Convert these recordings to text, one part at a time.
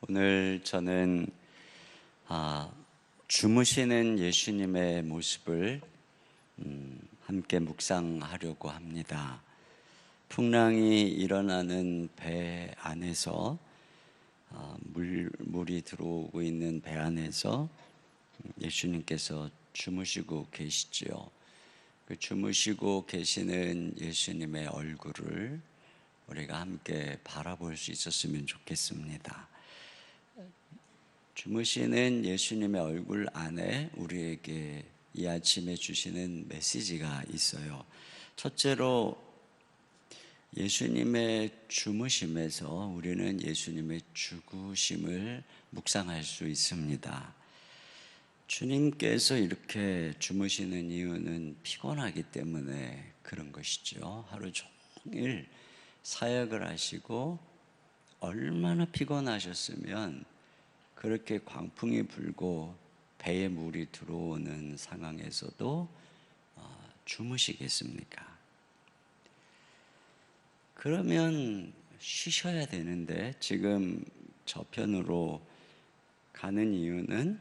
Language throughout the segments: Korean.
오늘 저는 주무시는 예수님의 모습을 함께 묵상하려고 합니다. 풍랑이 일어나는 배 안에서 물이 들어오고 있는 배 안에서 예수님께서 주무시고 계시지요. 그 주무시고 계시는 예수님의 얼굴을 우리가 함께 바라볼 수 있었으면 좋겠습니다. 주무시는 예수님의 얼굴 안에 우리에게 이 아침에 주시는 메시지가 있어요. 첫째로 예수님의 주무심에서 우리는 예수님의 죽으심을 묵상할 수 있습니다. 주님께서 이렇게 주무시는 이유는 피곤하기 때문에 그런 것이죠. 하루 종일 사역을 하시고 얼마나 피곤하셨으면 그렇게 광풍이 불고 배에 물이 들어오는 상황에서도 주무시겠습니까? 그러면 쉬셔야 되는데 지금 저편으로 가는 이유는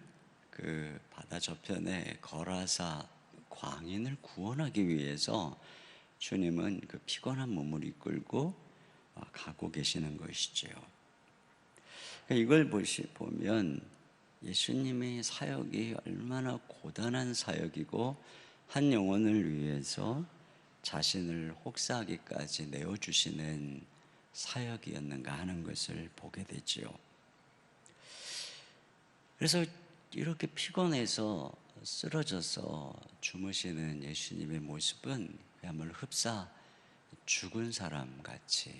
그 바다 저편에 거라사 광인을 구원하기 위해서 주님은 그 피곤한 몸을 이끌고 가고 계시는 것이지요. 이걸 보면 예수님의 사역이 얼마나 고단한 사역이고 한 영혼을 위해서 자신을 혹사하기까지 내어주시는 사역이었는가 하는 것을 보게 되지요. 그래서 이렇게 피곤해서 쓰러져서 주무시는 예수님의 모습은 그야말로 흡사 죽은 사람같이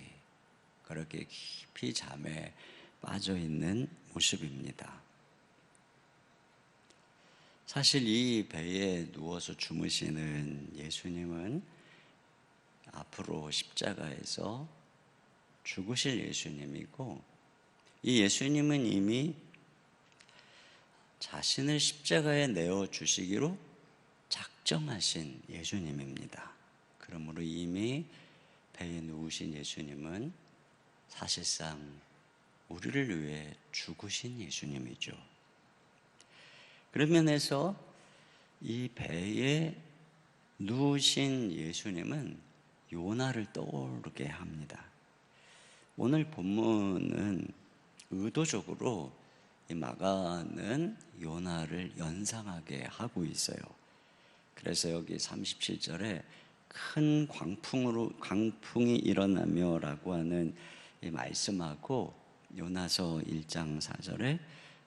그렇게 깊이 잠에 빠져있는 모습입니다. 사실 이 배에 누워서 주무시는 예수님은 앞으로 십자가에서 죽으실 예수님이고, 이 예수님은 이미 자신을 십자가에 내어주시기로 작정하신 예수님입니다. 그러므로 이미 배에 누우신 예수님은 사실상 우리를 위해 죽으신 예수님이죠. 그런 면에서 이 배에 누우신 예수님은 요나를 떠오르게 합니다. 오늘 본문은 의도적으로 이 마가는 요나를 연상하게 하고 있어요. 그래서 여기 37절에 큰 광풍이 일어나며 라고 하는 이 말씀하고 요나서 1장 4절에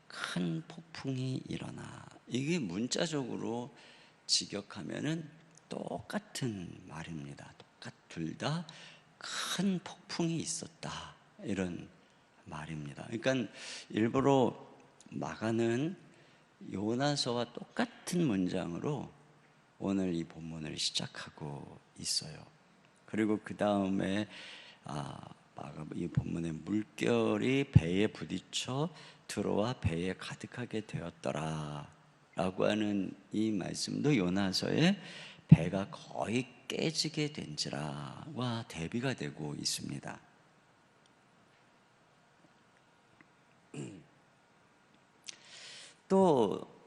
큰 폭풍이 일어나, 이게 문자적으로 직역하면은 똑같은 말입니다. 둘 다 큰 폭풍이 있었다, 이런 말입니다. 그러니까 일부러 마가는 요나서와 똑같은 문장으로 오늘 이 본문을 시작하고 있어요. 그리고 그 다음에 이 본문의 물결이 배에 부딪혀 들어와 배에 가득하게 되었더라 라고 하는 이 말씀도 요나서에 배가 거의 깨지게 된지라와 대비가 되고 있습니다. 또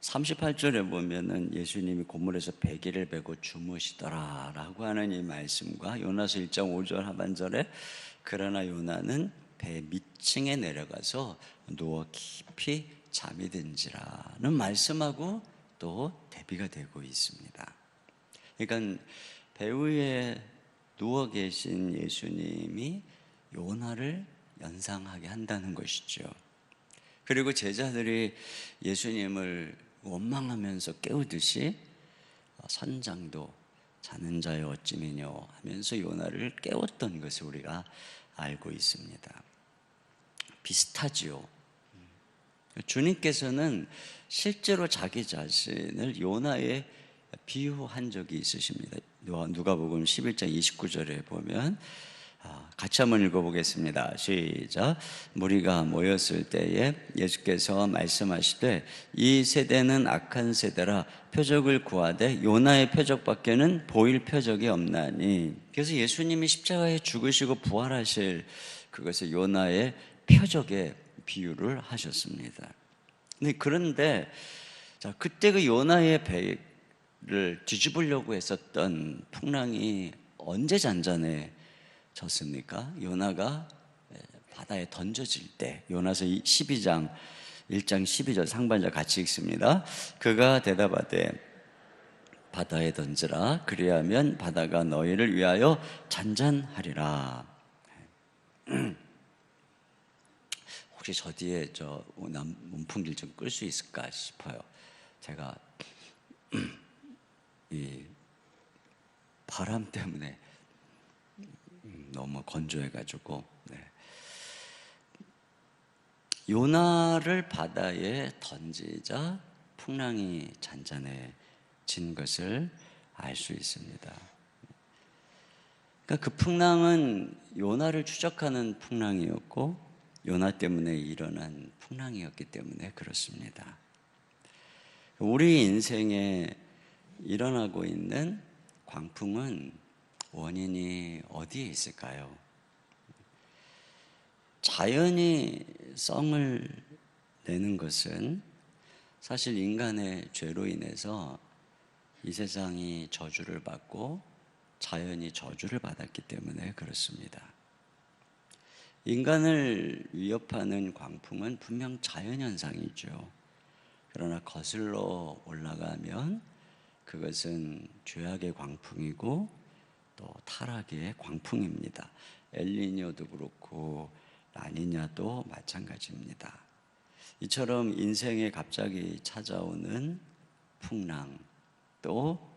38절에 보면은 예수님이 고물에서 배기를 베고 주무시더라 라고 하는 이 말씀과 요나서 1장 5절 하반절에 그러나 요나는 배 밑층에 내려가서 누워 깊이 잠이 든지라는 말씀하고 또 대비가 되고 있습니다. 그러니까 배 위에 누워 계신 예수님이 요나를 연상하게 한다는 것이죠. 그리고 제자들이 예수님을 원망하면서 깨우듯이 선장도 자는 자여 어찌매뇨 하면서 요나를 깨웠던 것을 우리가 알고 있습니다. 비슷하지요. 주님께서는 실제로 자기 자신을 요나에 비유한 적이 있으십니다. 누가복음 11장 29절에 보면 같이 한번 읽어보겠습니다. 시작. 무리가 모였을 때에 예수께서 말씀하시되 이 세대는 악한 세대라 표적을 구하되 요나의 표적밖에는 보일 표적이 없나니. 그래서 예수님이 십자가에 죽으시고 부활하실 그것을 요나의 표적에 비유를 하셨습니다. 그런데 자, 그때 그 요나의 배를 뒤집으려고 했었던 풍랑이 언제 잔잔해졌습니까? 요나가 바다에 던져질 때, 요나서 12장 1장 12절 상반절 같이 읽습니다. 그가 대답하되 바다에 던지라. 그리하면 바다가 너희를 위하여 잔잔하리라. 혹시 저 뒤에 저 문풍기를 좀 끌 수 있을까 싶어요. 제가 이 바람 때문에 너무 건조해가지고. 요나를 바다에 던지자 풍랑이 잔잔해진 것을 알 수 있습니다. 그러니까 그 풍랑은 요나를 추적하는 풍랑이었고 요나 때문에 일어난 풍랑이었기 때문에 그렇습니다. 우리 인생에 일어나고 있는 광풍은 원인이 어디에 있을까요? 자연이 썽을 내는 것은 사실 인간의 죄로 인해서 이 세상이 저주를 받고 자연이 저주를 받았기 때문에 그렇습니다. 인간을 위협하는 광풍은 분명 자연현상이죠. 그러나 거슬러 올라가면 그것은 죄악의 광풍이고 또 타락의 광풍입니다. 엘니뇨도 그렇고 라니냐도 마찬가지입니다. 이처럼 인생에 갑자기 찾아오는 풍랑, 또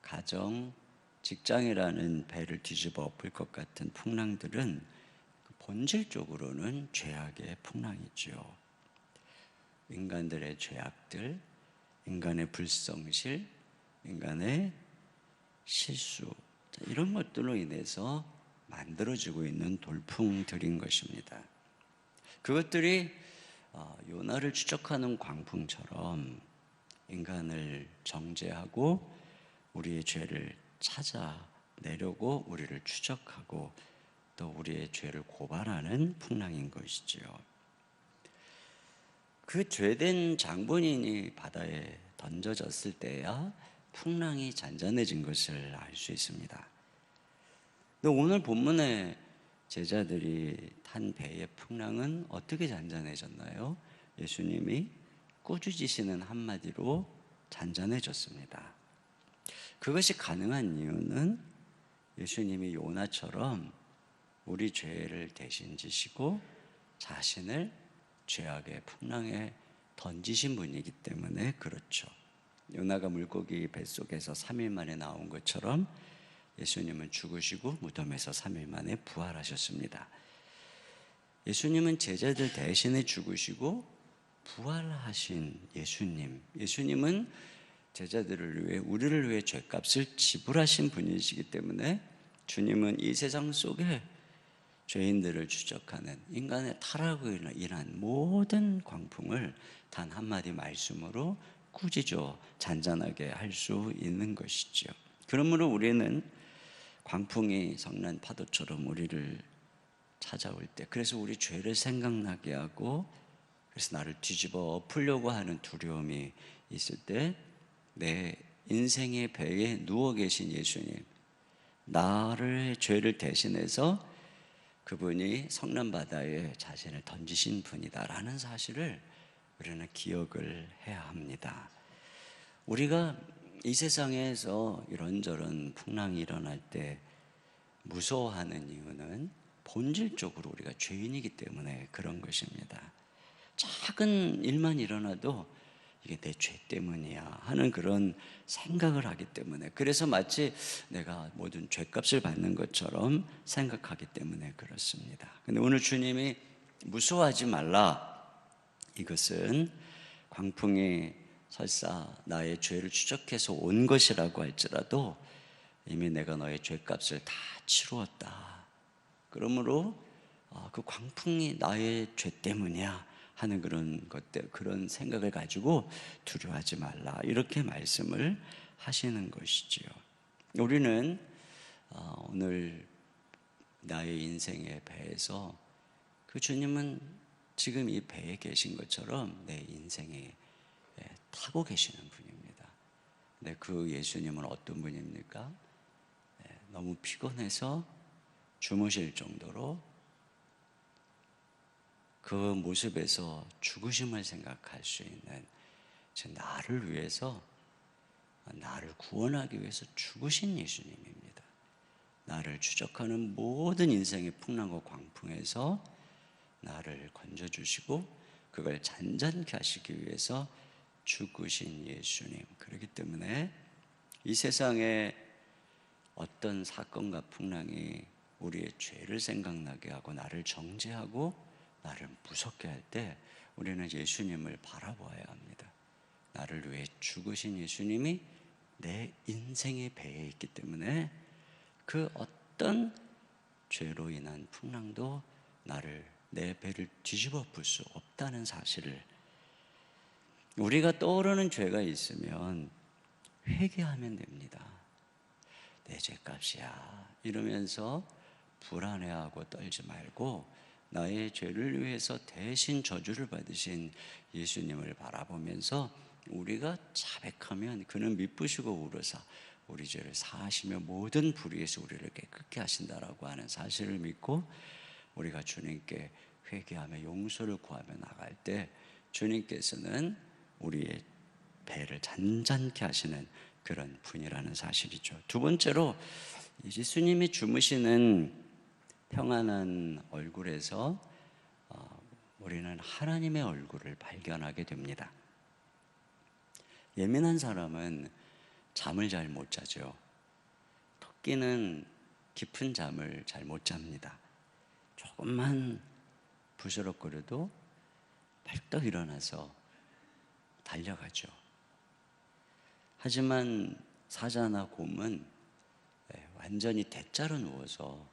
가정, 직장이라는 배를 뒤집어 엎을 것 같은 풍랑들은 본질적으로는 죄악의 풍랑이죠. 인간들의 죄악들, 인간의 불성실, 인간의 실수, 이런 것들로 인해서 만들어지고 있는 돌풍들인 것입니다. 그것들이 요나를 추적하는 광풍처럼 인간을 정죄하고 우리의 죄를 찾아내려고 우리를 추적하고 또 우리의 죄를 고발하는 풍랑인 것이지요. 그 죄된 장본인이 바다에 던져졌을 때야 풍랑이 잔잔해진 것을 알 수 있습니다. 근데 오늘 본문의 제자들이 탄 배의 풍랑은 어떻게 잔잔해졌나요? 예수님이 꾸짖으시는 한마디로 잔잔해졌습니다. 그것이 가능한 이유는 예수님이 요나처럼 우리 죄를 대신 지시고 자신을 죄악의 풍랑에 던지신 분이기 때문에 그렇죠. 요나가 물고기 뱃속에서 3일 만에 나온 것처럼 예수님은 죽으시고 무덤에서 3일 만에 부활하셨습니다. 예수님은 제자들 대신에 죽으시고 부활하신 예수님은 제자들을 위해, 우리를 위해 죄값을 지불하신 분이시기 때문에 주님은 이 세상 속에 죄인들을 추적하는 인간의 타락으로 인한 모든 광풍을 단 한마디 말씀으로 꾸짖어 잔잔하게 할 수 있는 것이죠. 그러므로 우리는 광풍이 성난 파도처럼 우리를 찾아올 때, 그래서 우리 죄를 생각나게 하고 그래서 나를 뒤집어 엎으려고 하는 두려움이 있을 때 내 인생의 배에 누워 계신 예수님, 나를 죄를 대신해서 그분이 성난바다에 자신을 던지신 분이다라는 사실을 우리는 기억을 해야 합니다. 우리가 이 세상에서 이런저런 풍랑이 일어날 때 무서워하는 이유는 본질적으로 우리가 죄인이기 때문에 그런 것입니다. 작은 일만 일어나도 이게 내 죄 때문이야 하는 그런 생각을 하기 때문에, 그래서 마치 내가 모든 죄값을 받는 것처럼 생각하기 때문에 그렇습니다. 근데 오늘 주님이 무서워하지 말라, 이것은 광풍이 설사 나의 죄를 추적해서 온 것이라고 할지라도 이미 내가 너의 죄값을 다 치루었다. 그러므로 그 광풍이 나의 죄 때문이야 하는 그런 생각을 가지고 두려워하지 말라, 이렇게 말씀을 하시는 것이지요. 우리는 오늘 나의 인생의 배에서 그 주님은 지금 이 배에 계신 것처럼 내 인생에 타고 계시는 분입니다. 근데 그 예수님은 어떤 분입니까? 너무 피곤해서 주무실 정도로 그 모습에서 죽으심을 생각할 수 있는, 즉 나를 위해서, 나를 구원하기 위해서 죽으신 예수님입니다. 나를 추적하는 모든 인생의 풍랑과 광풍에서 나를 건져주시고 그걸 잔잔케 하시기 위해서 죽으신 예수님. 그렇기 때문에 이 세상에 어떤 사건과 풍랑이 우리의 죄를 생각나게 하고 나를 정죄하고 나를 무섭게 할 때 우리는 예수님을 바라보아야 합니다. 나를 위해 죽으신 예수님이 내 인생의 배에 있기 때문에 그 어떤 죄로 인한 풍랑도 내 배를 뒤집어 볼 수 없다는 사실을, 우리가 떠오르는 죄가 있으면 회개하면 됩니다. 내 죄값이야 이러면서 불안해하고 떨지 말고 나의 죄를 위해서 대신 저주를 받으신 예수님을 바라보면서 우리가 자백하면 그는 미쁘시고 우러사 우리 죄를 사하시며 모든 불의에서 우리를 깨끗게 하신다라고 하는 사실을 믿고 우리가 주님께 회개하며 용서를 구하며 나갈 때 주님께서는 우리의 배를 잔잔케 하시는 그런 분이라는 사실이죠. 두 번째로 예수님이 주무시는 평안한 얼굴에서 우리는 하나님의 얼굴을 발견하게 됩니다. 예민한 사람은 잠을 잘 못 자죠. 토끼는 깊은 잠을 잘 못 잡니다. 조금만 부스럭거려도 벌떡 일어나서 달려가죠. 하지만 사자나 곰은 완전히 대자로 누워서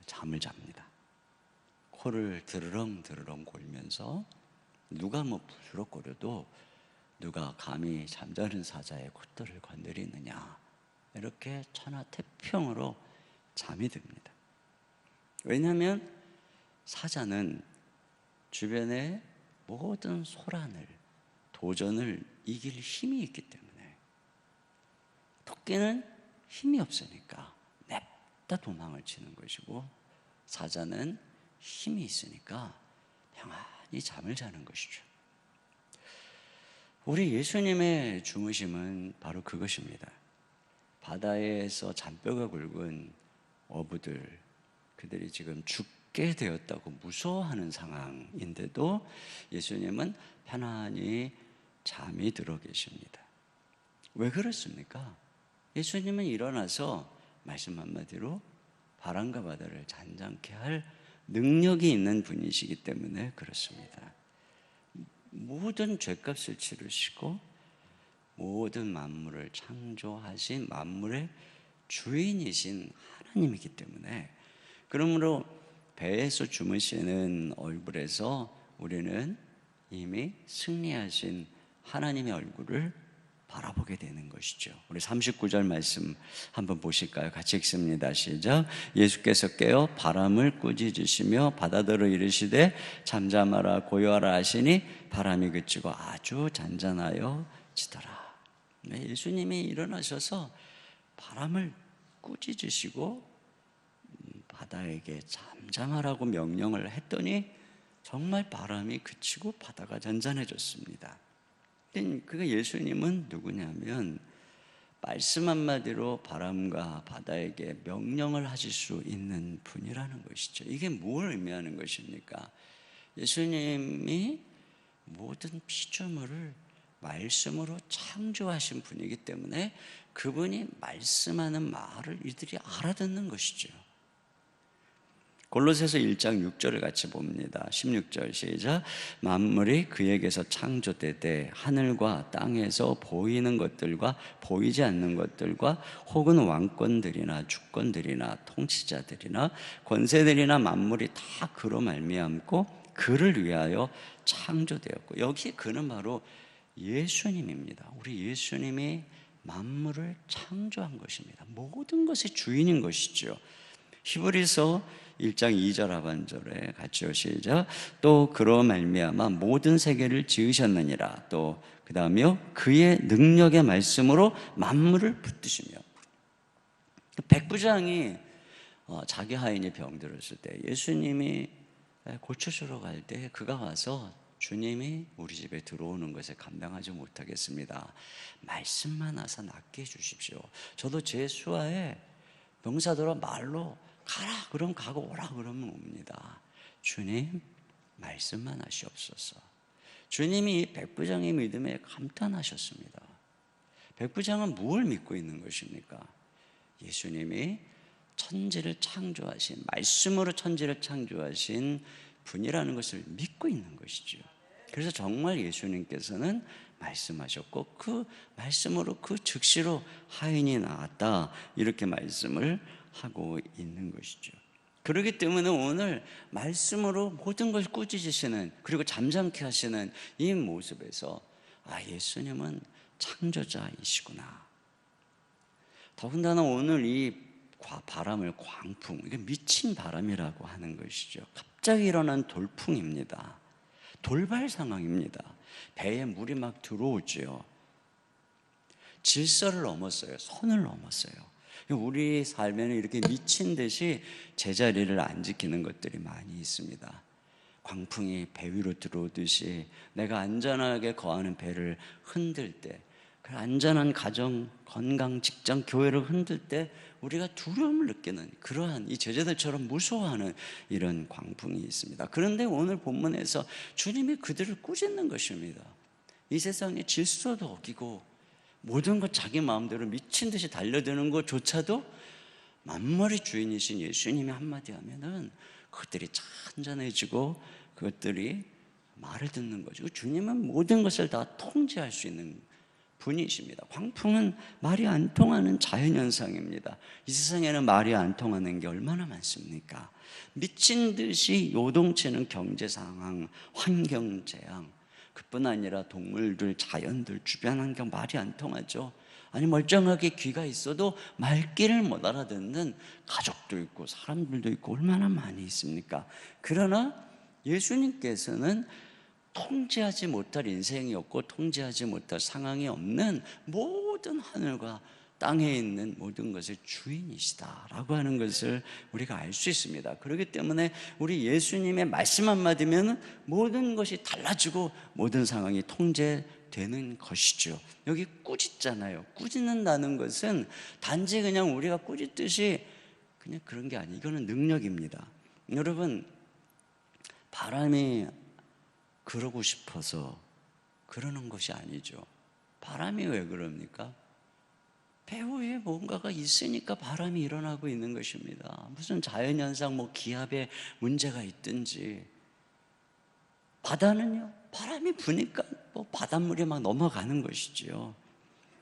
잠을 잡니다. 코를 드르렁 드르렁 골면서 누가 부스럭거려도 누가 감히 잠자는 사자의 콧대를 건드리느냐, 이렇게 천하태평으로 잠이 듭니다. 왜냐하면 사자는 주변의 모든 소란을, 도전을 이길 힘이 있기 때문에, 토끼는 힘이 없으니까 냅다 도망을 치는 것이고 사자는 힘이 있으니까 평안히 잠을 자는 것이죠. 우리 예수님의 주무심은 바로 그것입니다. 바다에서 잔뼈가 굵은 어부들, 그들이 지금 죽게 되었다고 무서워하는 상황인데도 예수님은 편안히 잠이 들어 계십니다. 왜 그렇습니까? 예수님은 일어나서 말씀 한마디로 바람과 바다를 잔잔케 할 능력이 있는 분이시기 때문에 그렇습니다. 모든 죄값을 치르시고 모든 만물을 창조하신 만물의 주인이신 하나님이기 때문에, 그러므로 배에서 주무시는 얼굴에서 우리는 이미 승리하신 하나님의 얼굴을 바라보게 되는 것이죠. 우리 39절 말씀 한번 보실까요? 같이 읽습니다. 시작. 예수께서 깨어 바람을 꾸짖으시며 바다더러 이르시되 잠잠하라 고요하라 하시니 바람이 그치고 아주 잔잔하여 지더라. 예수님이 일어나셔서 바람을 꾸짖으시고 바다에게 잠잠하라고 명령을 했더니 정말 바람이 그치고 바다가 잔잔해졌습니다. 그러니까 예수님은 누구냐면 말씀 한마디로 바람과 바다에게 명령을 하실 수 있는 분이라는 것이죠. 이게 뭘 의미하는 것입니까? 예수님이 모든 피조물을 말씀으로 창조하신 분이기 때문에 그분이 말씀하는 말을 이들이 알아듣는 것이죠. 골로새서 1장 6절을 같이 봅니다. 16절 시작. 만물이 그에게서 창조되되 하늘과 땅에서 보이는 것들과 보이지 않는 것들과 혹은 왕권들이나 주권들이나 통치자들이나 권세들이나 만물이 다 그로 말미암고 그를 위하여 창조되었고, 여기 그는 바로 예수님입니다. 우리 예수님이 만물을 창조한 것입니다. 모든 것의 주인인 것이죠. 히브리서 1장 2절 하반절에 같이요, 시작. 또 그로 말미암아 모든 세계를 지으셨느니라. 또 그 다음에요, 그의 능력의 말씀으로 만물을 붙드시며. 백부장이 자기 하인이 병들었을 때 예수님이 고쳐주러 갈 때 그가 와서 주님이 우리 집에 들어오는 것에 감당하지 못하겠습니다. 말씀만 하사 낫게 해주십시오. 저도 제 수하에 병사들은 말로 가라 그럼 가고 오라 그러면 옵니다. 주님 말씀만 하시옵소서. 주님이 이 백부장의 믿음에 감탄하셨습니다. 백부장은 무엇을 믿고 있는 것입니까? 예수님이 천지를 창조하신, 말씀으로 천지를 창조하신 분이라는 것을 믿고 있는 것이죠. 그래서 정말 예수님께서는 말씀하셨고 그 말씀으로 그 즉시로 하인이 나았다, 이렇게 말씀을 하고 있는 것이죠. 그렇기 때문에 오늘 말씀으로 모든 걸 꾸짖으시는, 그리고 잠잠케 하시는 이 모습에서 예수님은 창조자이시구나. 더군다나 오늘 이 바람을 광풍, 이게 미친 바람이라고 하는 것이죠. 갑자기 일어난 돌풍입니다. 돌발 상황입니다. 배에 물이 막 들어오죠. 질서를 넘었어요. 선을 넘었어요. 우리 삶에는 이렇게 미친 듯이 제자리를 안 지키는 것들이 많이 있습니다. 광풍이 배 위로 들어오듯이 내가 안전하게 거하는 배를 흔들 때, 그 안전한 가정, 건강, 직장, 교회를 흔들 때 우리가 두려움을 느끼는 그러한 이 제자들처럼 무서워하는 이런 광풍이 있습니다. 그런데 오늘 본문에서 주님이 그들을 꾸짖는 것입니다. 이 세상에 질서도 어기고 모든 것 자기 마음대로 미친 듯이 달려드는 것조차도 만물의 주인이신 예수님이 한마디 하면은 그것들이 찬잔해지고 그것들이 말을 듣는 거죠. 주님은 모든 것을 다 통제할 수 있는 분이십니다. 광풍은 말이 안 통하는 자연현상입니다. 이 세상에는 말이 안 통하는 게 얼마나 많습니까? 미친 듯이 요동치는 경제상황, 환경재앙, 그뿐 아니라 동물들, 자연들, 주변 환경 말이 안 통하죠. 아니 멀쩡하게 귀가 있어도 말귀를 못 알아듣는 가족도 있고 사람들도 있고 얼마나 많이 있습니까? 그러나 예수님께서는 통제하지 못할 인생이 없고 통제하지 못할 상황이 없는 모든 하늘과 땅에 있는 모든 것의 주인이시다라고 하는 것을 우리가 알 수 있습니다. 그렇기 때문에 우리 예수님의 말씀 한마디면 모든 것이 달라지고 모든 상황이 통제되는 것이죠. 여기 꾸짖잖아요. 꾸짖는다는 것은 단지 그냥 우리가 꾸짖듯이 그냥 그런 게 아니에요. 이거는 능력입니다. 여러분, 바람이 그러고 싶어서 그러는 것이 아니죠. 바람이 왜 그럽니까? 배후에 뭔가가 있으니까 바람이 일어나고 있는 것입니다. 무슨 자연현상, 기압에 문제가 있든지. 바다는요, 바람이 부니까 바닷물이 막 넘어가는 것이지요.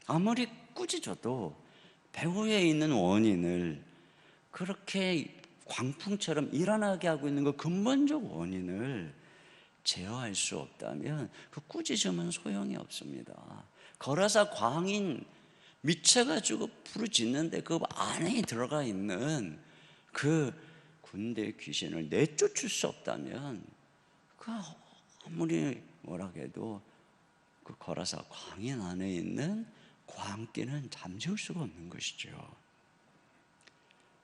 아무리 꾸짖어도 배후에 있는 원인을, 그렇게 광풍처럼 일어나게 하고 있는 그 근본적 원인을 제어할 수 없다면 그 꾸짖으면 소용이 없습니다. 거라사 광인 미쳐가지고 부르짖는데 그 안에 들어가 있는 그 군대 귀신을 내쫓을 수 없다면 그 아무리 뭐라 해도 그 거라사 광인 안에 있는 광기는 잠재울 수가 없는 것이죠.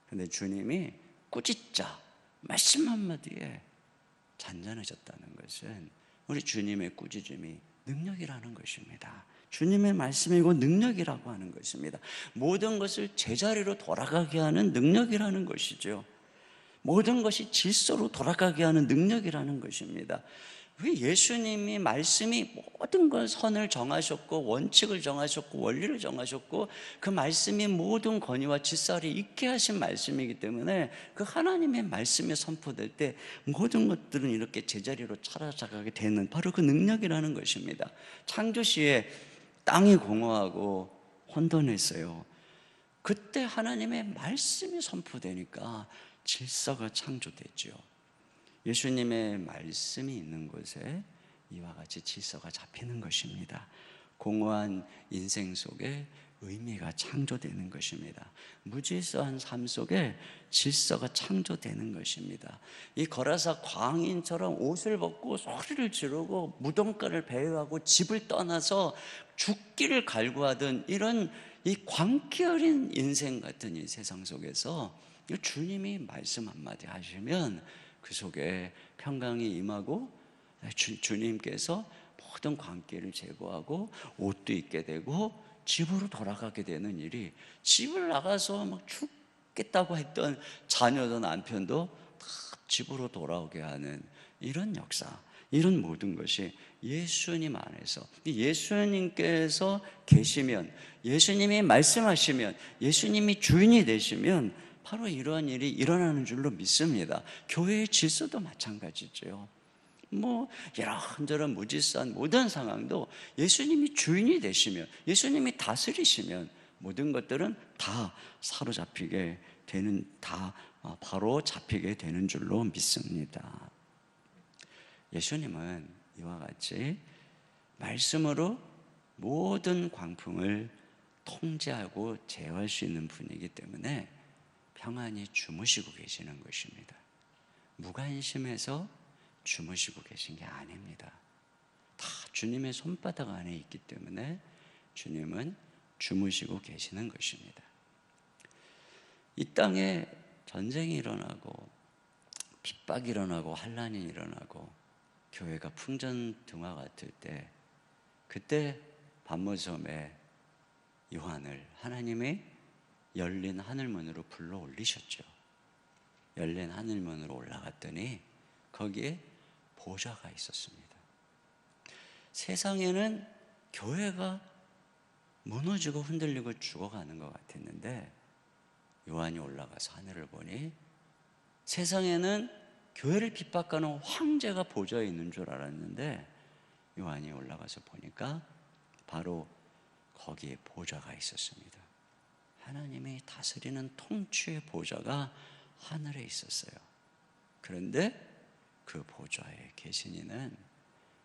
그런데 주님이 꾸짖자 말씀 한마디에 잔잔해졌다는 것은 우리 주님의 꾸짖음이 능력이라는 것입니다. 주님의 말씀이고 능력이라고 하는 것입니다. 모든 것을 제자리로 돌아가게 하는 능력이라는 것이죠. 모든 것이 질서로 돌아가게 하는 능력이라는 것입니다. 왜 예수님이 말씀이 모든 걸 선을 정하셨고 원칙을 정하셨고 원리를 정하셨고 그 말씀이 모든 권위와 질서를 있게 하신 말씀이기 때문에 그 하나님의 말씀이 선포될 때 모든 것들은 이렇게 제자리로 찾아가게 되는 바로 그 능력이라는 것입니다. 창조 시에 땅이 공허하고 혼돈했어요. 그때 하나님의 말씀이 선포되니까 질서가 창조됐죠. 예수님의 말씀이 있는 곳에 이와 같이 질서가 잡히는 것입니다. 공허한 인생 속에 의미가 창조되는 것입니다. 무질서한 삶 속에 질서가 창조되는 것입니다. 이 거라사 광인처럼 옷을 벗고 소리를 지르고 무덤가를 배회하고 집을 떠나서 죽기를 갈구하던 이런 이 광기 어린 인생 같은 이 세상 속에서 주님이 말씀 한마디 하시면 그 속에 평강이 임하고 주님께서 모든 광기를 제거하고 옷도 입게 되고 집으로 돌아가게 되는 일이, 집을 나가서 막 죽겠다고 했던 자녀도 남편도 다 집으로 돌아오게 하는 이런 역사, 이런 모든 것이 예수님 안에서, 예수님께서 계시면, 예수님이 말씀하시면, 예수님이 주인이 되시면 바로 이러한 일이 일어나는 줄로 믿습니다. 교회의 질서도 마찬가지죠. 이런저런 무질서한 모든 상황도 예수님이 주인이 되시면, 예수님이 다스리시면 모든 것들은 다 사로잡히게 되는, 다 바로 잡히게 되는 줄로 믿습니다. 예수님은 이와 같이 말씀으로 모든 광풍을 통제하고 제어할 수 있는 분이기 때문에 평안히 주무시고 계시는 것입니다. 무관심해서 주무시고 계신 게 아닙니다. 다 주님의 손바닥 안에 있기 때문에 주님은 주무시고 계시는 것입니다. 이 땅에 전쟁이 일어나고 핍박이 일어나고 환난이 일어나고 교회가 풍전등화 같을 때, 그때 반모섬에 요한을 하나님의 열린 하늘문으로 불러 올리셨죠. 열린 하늘문으로 올라갔더니 거기에 보좌가 있었습니다. 세상에는 교회가 무너지고 흔들리고 죽어가는 것 같았는데 요한이 올라가서 하늘을 보니 세상에는 교회를 핍박하는 황제가 보좌에 있는 줄 알았는데 요한이 올라가서 보니까 바로 거기에 보좌가 있었습니다. 하나님이 다스리는 통치의 보좌가 하늘에 있었어요. 그런데 그 보좌에 계신 이는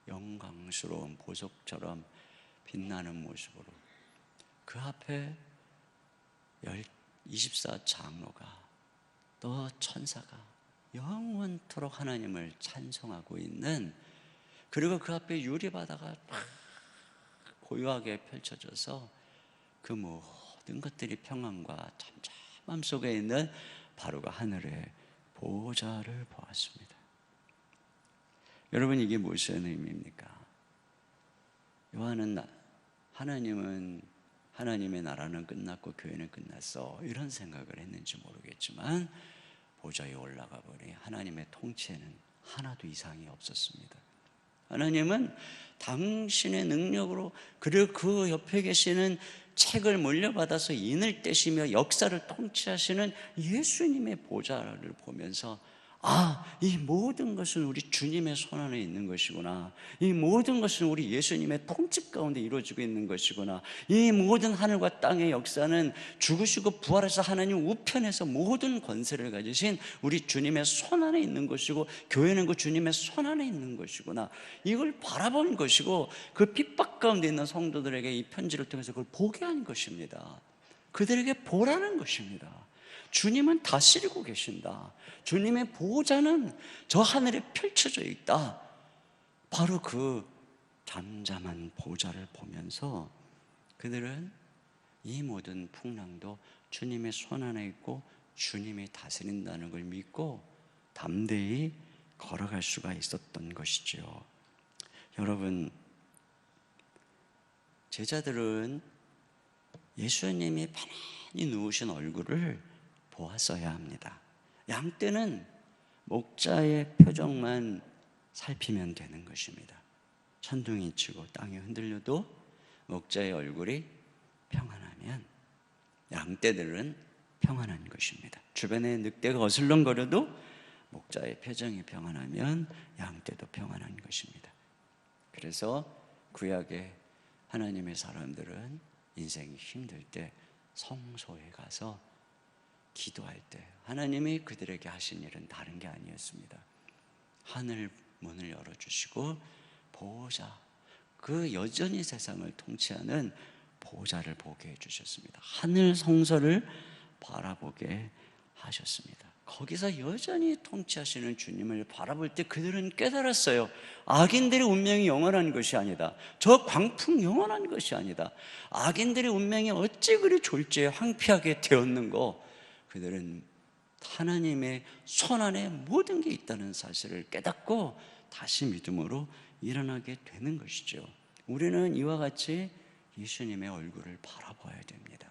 영광스러운 보석처럼 빛나는 모습으로 그 앞에 24장로가 또 천사가 영원토록 하나님을 찬송하고 있는, 그리고 그 앞에 유리바다가 막 고요하게 펼쳐져서 그 모든 것들이 평안과 잠잠함 속에 있는 바로 그 하늘의 보좌를 보았습니다. 여러분, 이게 무슨 의미입니까? 요한은 하나님은, 하나님의 나라는 끝났고 교회는 끝났어, 이런 생각을 했는지 모르겠지만 보좌에 올라가 보니 하나님의 통치에는 하나도 이상이 없었습니다. 하나님은 당신의 능력으로, 그리고 그 옆에 계시는 책을 물려받아서 인을 떼시며 역사를 통치하시는 예수님의 보좌를 보면서 이 모든 것은 우리 주님의 손 안에 있는 것이구나. 이 모든 것은 우리 예수님의 통치 가운데 이루어지고 있는 것이구나. 이 모든 하늘과 땅의 역사는 죽으시고 부활하셔서 하나님 우편에서 모든 권세를 가지신 우리 주님의 손 안에 있는 것이고, 교회는 그 주님의 손 안에 있는 것이구나. 이걸 바라본 것이고, 그 핍박 가운데 있는 성도들에게 이 편지를 통해서 그걸 보게 한 것입니다. 그들에게 보라는 것입니다. 주님은 다스리고 계신다. 주님의 보호자는 저 하늘에 펼쳐져 있다. 바로 그 잠잠한 보좌를 보면서 그들은 이 모든 풍랑도 주님의 손 안에 있고 주님이 다스린다는 걸 믿고 담대히 걸어갈 수가 있었던 것이죠. 여러분, 제자들은 예수님이 편안히 누우신 얼굴을 보았어야 합니다. 양 떼는 목자의 표정만 살피면 되는 것입니다. 천둥이 치고 땅이 흔들려도 목자의 얼굴이 평안하면 양 떼들은 평안한 것입니다. 주변에 늑대가 어슬렁거려도 목자의 표정이 평안하면 양 떼도 평안한 것입니다. 그래서 구약의 하나님의 사람들은 인생이 힘들 때 성소에 가서 기도할 때 하나님이 그들에게 하신 일은 다른 게 아니었습니다. 하늘 문을 열어주시고 보호자, 그 여전히 세상을 통치하는 보좌를 보게 해주셨습니다. 하늘 성서를 바라보게 하셨습니다. 거기서 여전히 통치하시는 주님을 바라볼 때 그들은 깨달았어요. 악인들의 운명이 영원한 것이 아니다. 저 광풍 영원한 것이 아니다. 악인들의 운명이 어찌 그리 졸지에 황폐하게 되었는고. 그들은 하나님의 손 안에 모든 게 있다는 사실을 깨닫고 다시 믿음으로 일어나게 되는 것이죠. 우리는 이와 같이 예수님의 얼굴을 바라봐야 됩니다.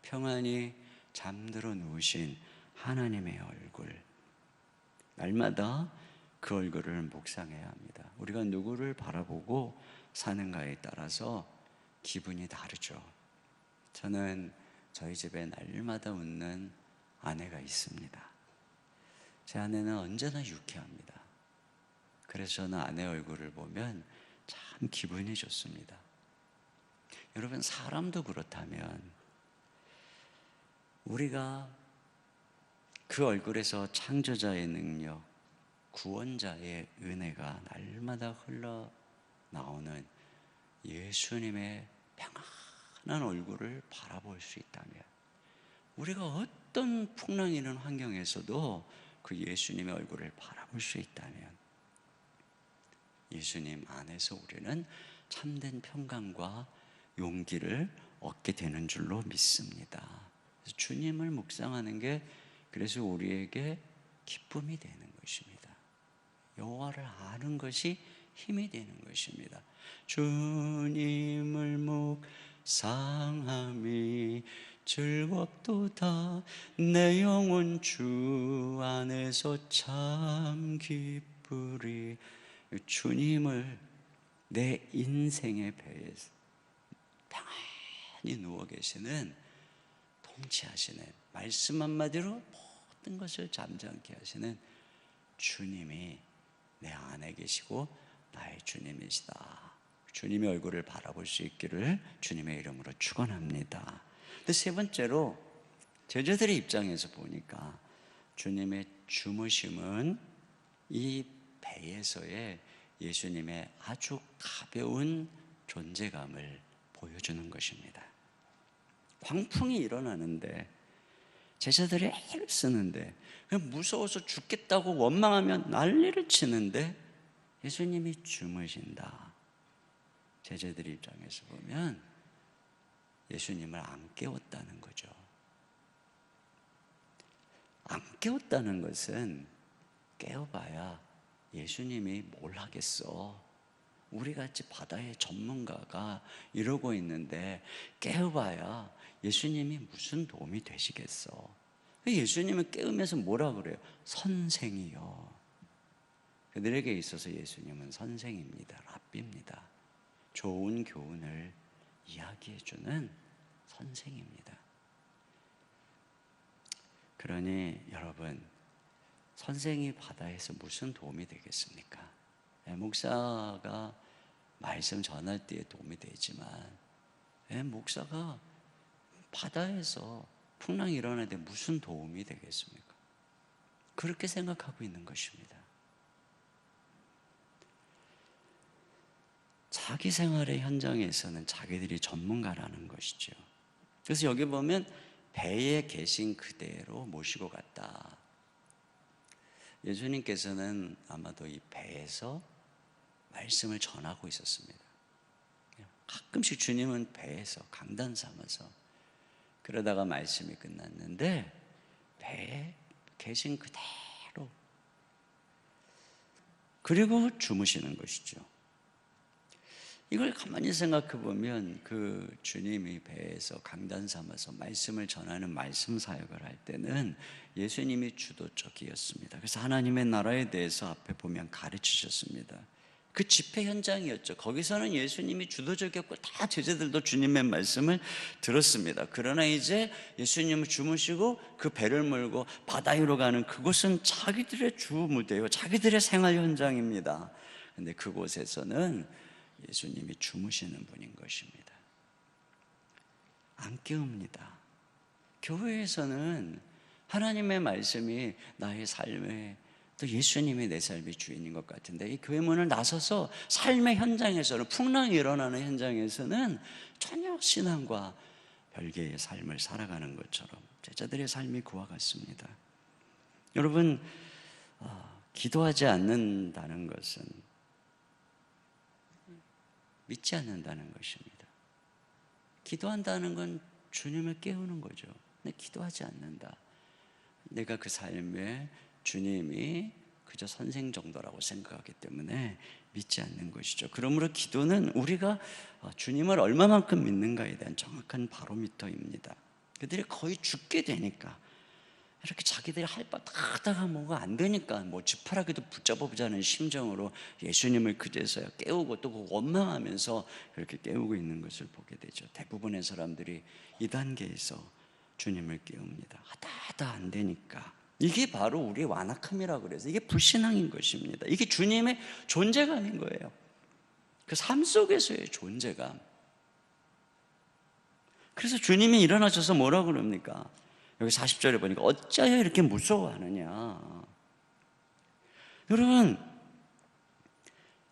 평안히 잠들어 누우신 하나님의 얼굴, 날마다 그 얼굴을 묵상해야 합니다. 우리가 누구를 바라보고 사는가에 따라서 기분이 다르죠. 저는 저희 집에 날마다 웃는 아내가 있습니다. 제 아내는 언제나 유쾌합니다. 그래서 저는 아내 얼굴을 보면 참 기분이 좋습니다. 여러분, 사람도 그렇다면 우리가 그 얼굴에서 창조자의 능력, 구원자의 은혜가 날마다 흘러나오는 예수님의 평안한 얼굴을 바라볼 수 있다면, 우리가 어떤 풍랑 있는 환경에서도 그 예수님의 얼굴을 바라볼 수 있다면, 예수님 안에서 우리는 참된 평강과 용기를 얻게 되는 줄로 믿습니다. 그래서 주님을 묵상하는 게 그래서 우리에게 기쁨이 되는 것입니다. 여호와를 아는 것이 힘이 되는 것입니다. 주님을 묵상함이 즐겁도다. 내 영혼 주 안에서 참 기쁘리. 주님을 내 인생의 배에서 평안히 누워 계시는, 통치하시는, 말씀 한마디로 모든 것을 잠잠케 하시는 주님이 내 안에 계시고 나의 주님이시다. 주님의 얼굴을 바라볼 수 있기를 주님의 이름으로 축원합니다. 근데 세 번째로, 제자들의 입장에서 보니까 주님의 주무심은 이 배에서의 예수님의 아주 가벼운 존재감을 보여주는 것입니다. 광풍이 일어나는데, 제자들이 애를 쓰는데, 그냥 무서워서 죽겠다고 원망하면 난리를 치는데 예수님이 주무신다. 제자들 입장에서 보면 예수님을 안 깨웠다는 거죠. 안 깨웠다는 것은, 깨워봐야 예수님이 뭘 하겠어. 우리같이 바다의 전문가가 이러고 있는데 깨워봐야 예수님이 무슨 도움이 되시겠어. 예수님을 깨우면서 뭐라 그래요? 선생이요. 그들에게 있어서 예수님은 선생입니다. 랍비입니다. 좋은 교훈을 이야기해주는 선생입니다. 그러니 여러분, 선생이 바다에서 무슨 도움이 되겠습니까? 목사가 말씀 전할 때에 도움이 되지만, 목사가 바다에서 풍랑이 일어날 때 무슨 도움이 되겠습니까? 그렇게 생각하고 있는 것입니다. 자기 생활의 현장에서는 자기들이 전문가라는 것이죠. 그래서 여기 보면 배에 계신 그대로 모시고 갔다. 예수님께서는 아마도 이 배에서 말씀을 전하고 있었습니다. 가끔씩 주님은 배에서 강단 삼아서, 그러다가 말씀이 끝났는데 배에 계신 그대로, 그리고 주무시는 것이죠. 이걸 가만히 생각해 보면 그 주님이 배에서 강단 삼아서 말씀을 전하는 말씀 사역을 할 때는 예수님이 주도적이었습니다. 그래서 하나님의 나라에 대해서 앞에 보면 가르치셨습니다. 그 집회 현장이었죠. 거기서는 예수님이 주도적이었고 다 제자들도 주님의 말씀을 들었습니다. 그러나 이제 예수님을 주무시고 그 배를 몰고 바다 위로 가는 그곳은 자기들의 주 무대요, 자기들의 생활 현장입니다. 근데 그곳에서는 예수님이 주무시는 분인 것입니다. 안 깨웁니다. 교회에서는 하나님의 말씀이 나의 삶에 또 예수님이 내 삶의 주인인 것 같은데, 이 교회 문을 나서서 삶의 현장에서는, 풍랑이 일어나는 현장에서는 전혀 신앙과 별개의 삶을 살아가는 것처럼 제자들의 삶이 그와 같습니다. 여러분, 기도하지 않는다는 것은 믿지 않는다는 것입니다. 기도한다는 건 주님을 깨우는 거죠. 근데 기도하지 않는다, 내가 그 삶에 주님이 그저 선생 정도라고 생각하기 때문에 믿지 않는 것이죠. 그러므로 기도는 우리가 주님을 얼마만큼 믿는가에 대한 정확한 바로미터입니다. 그들이 거의 죽게 되니까, 이렇게 자기들이 할 바 다 하다가 뭐가 안 되니까 지푸라기도 붙잡아보자는 심정으로 예수님을 그제서야 깨우고 또 원망하면서 그렇게 깨우고 있는 것을 보게 되죠. 대부분의 사람들이 이 단계에서 주님을 깨웁니다. 하다 안 되니까. 이게 바로 우리의 완악함이라고 그래서 이게 불신앙인 것입니다. 이게 주님의 존재감인 거예요. 그 삶 속에서의 존재감. 그래서 주님이 일어나셔서 뭐라고 그럽니까? 여기 40절에 보니까 어찌하여 이렇게 무서워하느냐. 여러분,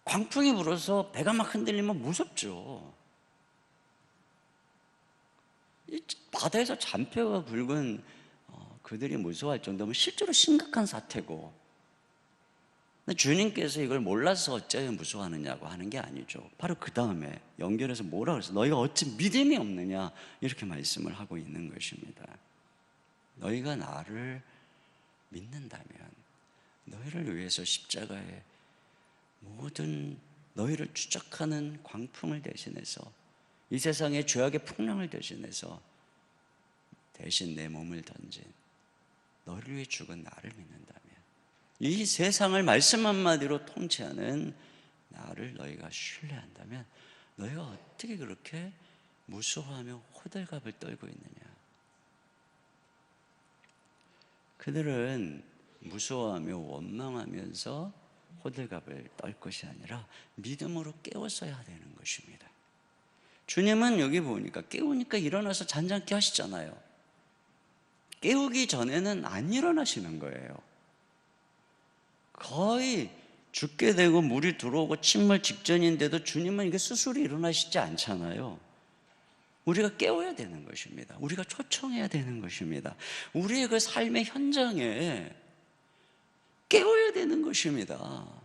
광풍이 불어서 배가 막 흔들리면 무섭죠. 바다에서 잔표가 굵은 그들이 무서워할 정도면 실제로 심각한 사태고, 근데 주님께서 이걸 몰라서 어찌하여 무서워하느냐고 하는 게 아니죠. 바로 그 다음에 연결해서 뭐라고 그랬어요? 너희가 어찌 믿음이 없느냐, 이렇게 말씀을 하고 있는 것입니다. 너희가 나를 믿는다면 너희를 위해서 십자가에 모든 너희를 추적하는 광풍을 대신해서, 이 세상의 죄악의 풍랑을 대신해서 대신 내 몸을 던진 너를 위해 죽은 나를 믿는다면, 이 세상을 말씀 한마디로 통치하는 나를 너희가 신뢰한다면 너희가 어떻게 그렇게 무서워하며 호들갑을 떨고 있느냐. 그들은 무서워하며 원망하면서 호들갑을 떨 것이 아니라 믿음으로 깨웠어야 되는 것입니다. 주님은 여기 보니까 깨우니까 일어나서 잔잔케 하시잖아요. 깨우기 전에는 안 일어나시는 거예요. 거의 죽게 되고 물이 들어오고 침몰 직전인데도 주님은 이게 스스로 일어나시지 않잖아요. 우리가 깨워야 되는 것입니다. 우리가 초청해야 되는 것입니다. 우리의 그 삶의 현장에 깨워야 되는 것입니다.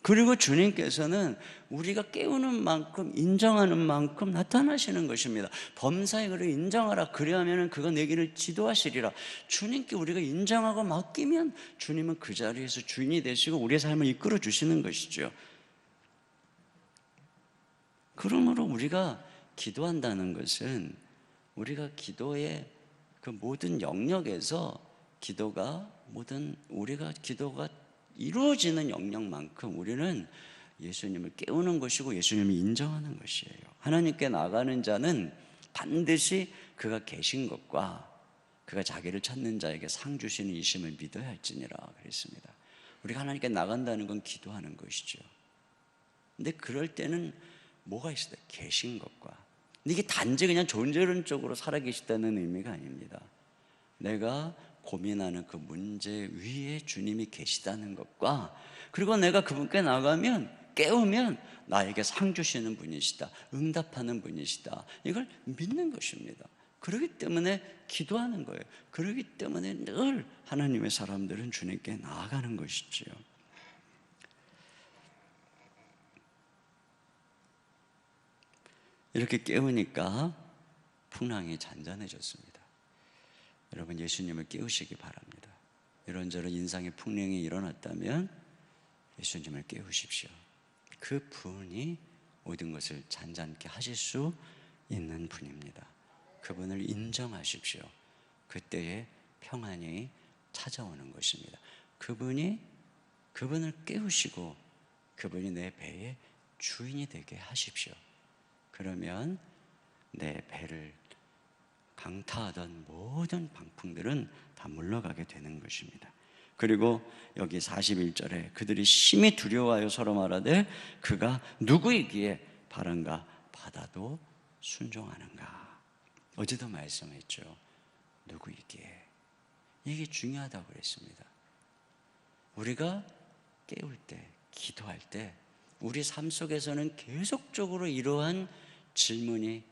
그리고 주님께서는 우리가 깨우는 만큼, 인정하는 만큼 나타나시는 것입니다. 범사에 그를 인정하라, 그리하면 그가 내 길을 지도하시리라. 주님께 우리가 인정하고 맡기면 주님은 그 자리에서 주인이 되시고 우리의 삶을 이끌어 주시는 것이죠. 그러므로 우리가 기도한다는 것은 우리가 기도의 그 모든 영역에서 우리가 기도가 이루어지는 영역만큼 우리는 예수님을 깨우는 것이고 예수님을 인정하는 것이에요. 하나님께 나가는 자는 반드시 그가 계신 것과 그가 자기를 찾는 자에게 상 주시는 이심을 믿어야 할지니라 그랬습니다. 우리가 하나님께 나간다는 건 기도하는 것이죠. 근데 그럴 때는 뭐가 있어요? 계신 것과. 근데 이게 단지 그냥 존재론적으로 살아계시다는 의미가 아닙니다. 내가 고민하는 그 문제 위에 주님이 계시다는 것과, 그리고 내가 그분께 나가면, 깨우면 나에게 상 주시는 분이시다, 응답하는 분이시다, 이걸 믿는 것입니다. 그렇기 때문에 기도하는 거예요. 그렇기 때문에 늘 하나님의 사람들은 주님께 나아가는 것이지요. 이렇게 깨우니까 풍랑이 잔잔해졌습니다. 여러분, 예수님을 깨우시기 바랍니다. 이런저런 인상의 풍랑이 일어났다면 예수님을 깨우십시오. 그 분이 모든 것을 잔잔케 하실 수 있는 분입니다. 그분을 인정하십시오. 그때에 평안이 찾아오는 것입니다. 그분을 깨우시고 그분이 내 배의 주인이 되게 하십시오. 그러면 내 배를 강타하던 모든 방풍들은 다 물러가게 되는 것입니다. 그리고 여기 41절에 그들이 심히 두려워하여 서로 말하되 그가 누구이기에 바람과 바다도 순종하는가. 어제도 말씀했죠. 누구이기에. 이게 중요하다고 그랬습니다. 우리가 깨울 때, 기도할 때 우리 삶 속에서는 계속적으로 이러한 질문이,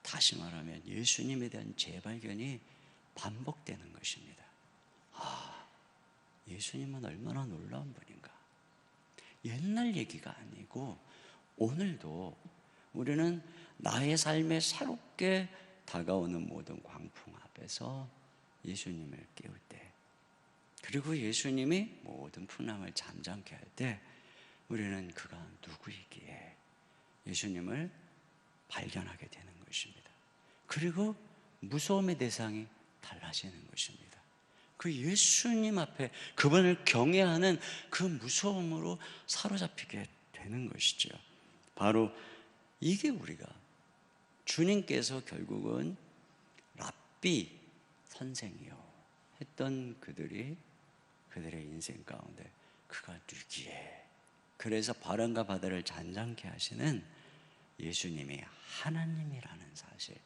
다시 말하면 예수님에 대한 재발견이 반복되는 것입니다. 아, 예수님은 얼마나 놀라운 분인가. 옛날 얘기가 아니고 오늘도 우리는 나의 삶에 새롭게 다가오는 모든 광풍 앞에서 예수님을 깨울 때, 그리고 예수님이 모든 풍랑을 잠잠케 할 때 우리는 그가 누구이기에 예수님을 발견하게 되는 것입니다. 그리고 무서움의 대상이 달라지는 것입니다. 그 예수님 앞에 그분을 경외하는 그 무서움으로 사로잡히게 되는 것이죠. 바로 이게 우리가 주님께서 결국은 랍비, 선생이요 했던 그들의 인생 가운데 그가 누기에, 그래서 바람과 바다를 잔잔케 하시는 예수님이 하나님이라는 사실,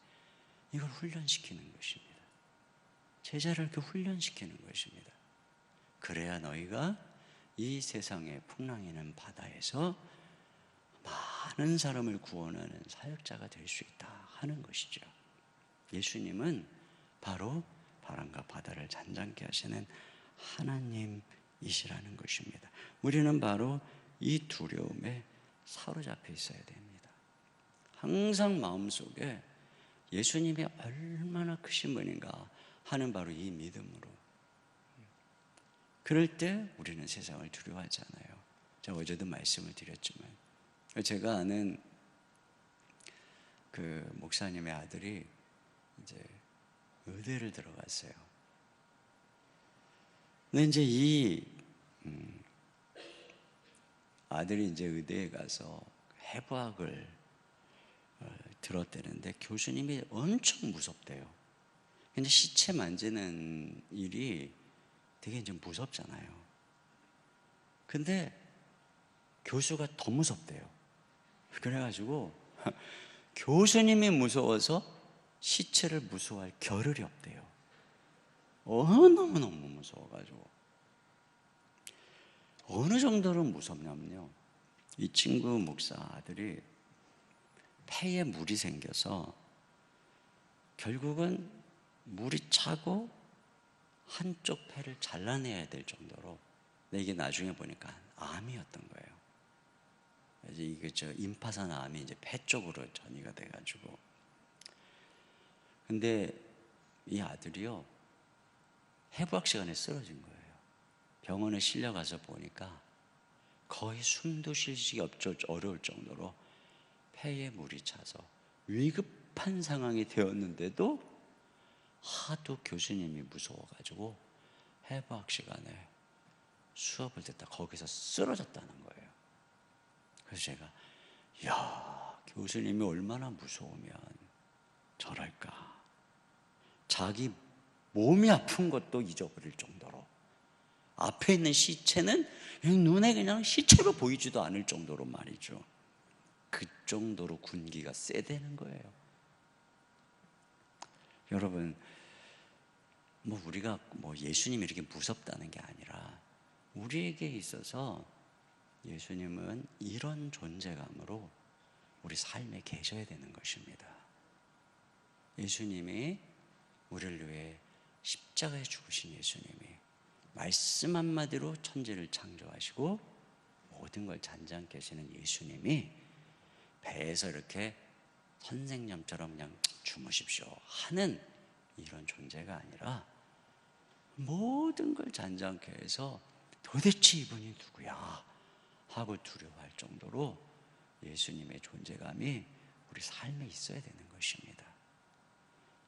이걸 훈련시키는 것입니다. 제자를 이렇게 훈련시키는 것입니다. 그래야 너희가 이 세상의 풍랑이는 바다에서 많은 사람을 구원하는 사역자가 될 수 있다 하는 것이죠. 예수님은 바로 바람과 바다를 잔잔케 하시는 하나님이시라는 것입니다. 우리는 바로 이 두려움에 사로잡혀 있어야 됩니다. 항상 마음속에 예수님이 얼마나 크신 분인가 하는 바로 이 믿음으로, 그럴 때 우리는 세상을 두려워하지 않아요. 제가 어제도 말씀을 드렸지만, 제가 아는 그 목사님의 아들이 이제 의대를 들어갔어요. 근데 이제 이 아들이 이제 의대에 가서 해부학을 들었대는데 교수님이 엄청 무섭대요. 근데 시체 만지는 일이 되게 이제 무섭잖아요. 근데 교수가 더 무섭대요. 그래가지고 교수님이 무서워서 시체를 무서워할 겨를이 없대요. 너무너무 무서워가지고. 어느 정도로 무섭냐면요, 이 친구 목사 아들이 폐에 물이 생겨서 결국은 물이 차고 한쪽 폐를 잘라내야 될 정도로, 근데 이게 나중에 보니까 암이었던 거예요. 이제 이게 임파선 암이 이제 폐 쪽으로 전이가 돼가지고. 근데 이 아들이요, 해부학 시간에 쓰러진 거예요. 병원에 실려가서 보니까 거의 숨도 쉬기 어려울 정도로 폐에 물이 차서 위급한 상황이 되었는데도 하도 교수님이 무서워가지고 해부학 시간에 수업을 듣다 거기서 쓰러졌다는 거예요. 그래서 제가, 야, 교수님이 얼마나 무서우면 저럴까. 자기 몸이 아픈 것도 잊어버릴 정도로, 앞에 있는 시체는 눈에 그냥 시체로 보이지도 않을 정도로 말이죠. 그 정도로 군기가 세다는 거예요. 여러분, 우리가 예수님이 이렇게 무섭다는 게 아니라 우리에게 있어서 예수님은 이런 존재감으로 우리 삶에 계셔야 되는 것입니다. 예수님이 우리를 위해 십자가에 죽으신 예수님이 말씀 한마디로 천지를 창조하시고 모든 걸 잔잔케 하시는 예수님이 배에서 이렇게 선생님처럼 그냥 주무십시오 하는 이런 존재가 아니라 모든 걸 잔잔케 해서 도대체 이분이 누구야 하고 두려워할 정도로 예수님의 존재감이 우리 삶에 있어야 되는 것입니다.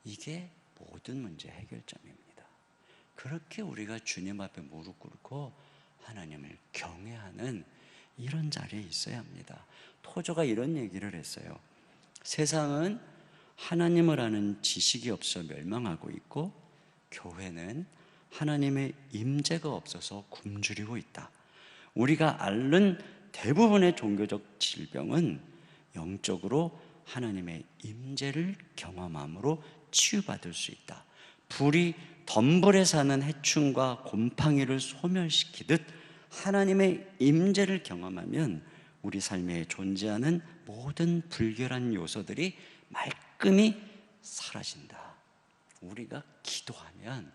이게 모든 문제 해결점입니다. 그렇게 우리가 주님 앞에 무릎 꿇고 하나님을 경외하는 이런 자리에 있어야 합니다. 토저가 이런 얘기를 했어요. 세상은 하나님을 아는 지식이 없어 멸망하고 있고 교회는 하나님의 임재가 없어서 굶주리고 있다. 우리가 앓는 대부분의 종교적 질병은 영적으로 하나님의 임재를 경험함으로 치유받을 수 있다. 불이 덤불에 사는 해충과 곰팡이를 소멸시키듯 하나님의 임재를 경험하면 우리 삶에 존재하는 모든 불결한 요소들이 말끔히 사라진다. 우리가 기도하면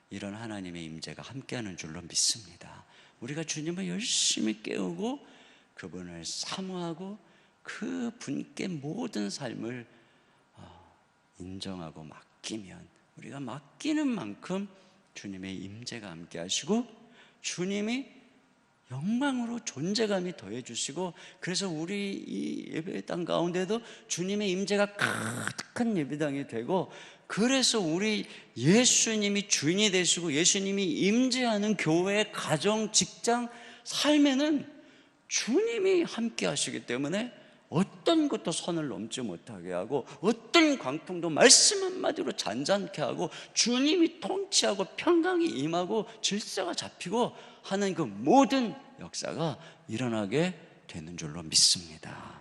이런 하나님의 임재가 함께하는 줄로 믿습니다. 우리가 주님을 열심히 깨우고 그분을 사모하고 그 분께 모든 삶을 인정하고 맡기면, 우리가 맡기는 만큼 주님의 임재가 함께 하시고 주님이 영광으로 존재감이 더해 주시고, 그래서 우리 이 예배당 가운데도 주님의 임재가 가득한 예배당이 되고, 그래서 우리 예수님이 주인이 되시고 예수님이 임재하는 교회, 가정, 직장, 삶에는 주님이 함께 하시기 때문에 어떤 것도 선을 넘지 못하게 하고, 어떤 광풍도 말씀 한마디로 잔잔케 하고, 주님이 통치하고 평강이 임하고 질서가 잡히고 하는 그 모든 역사가 일어나게 되는 줄로 믿습니다.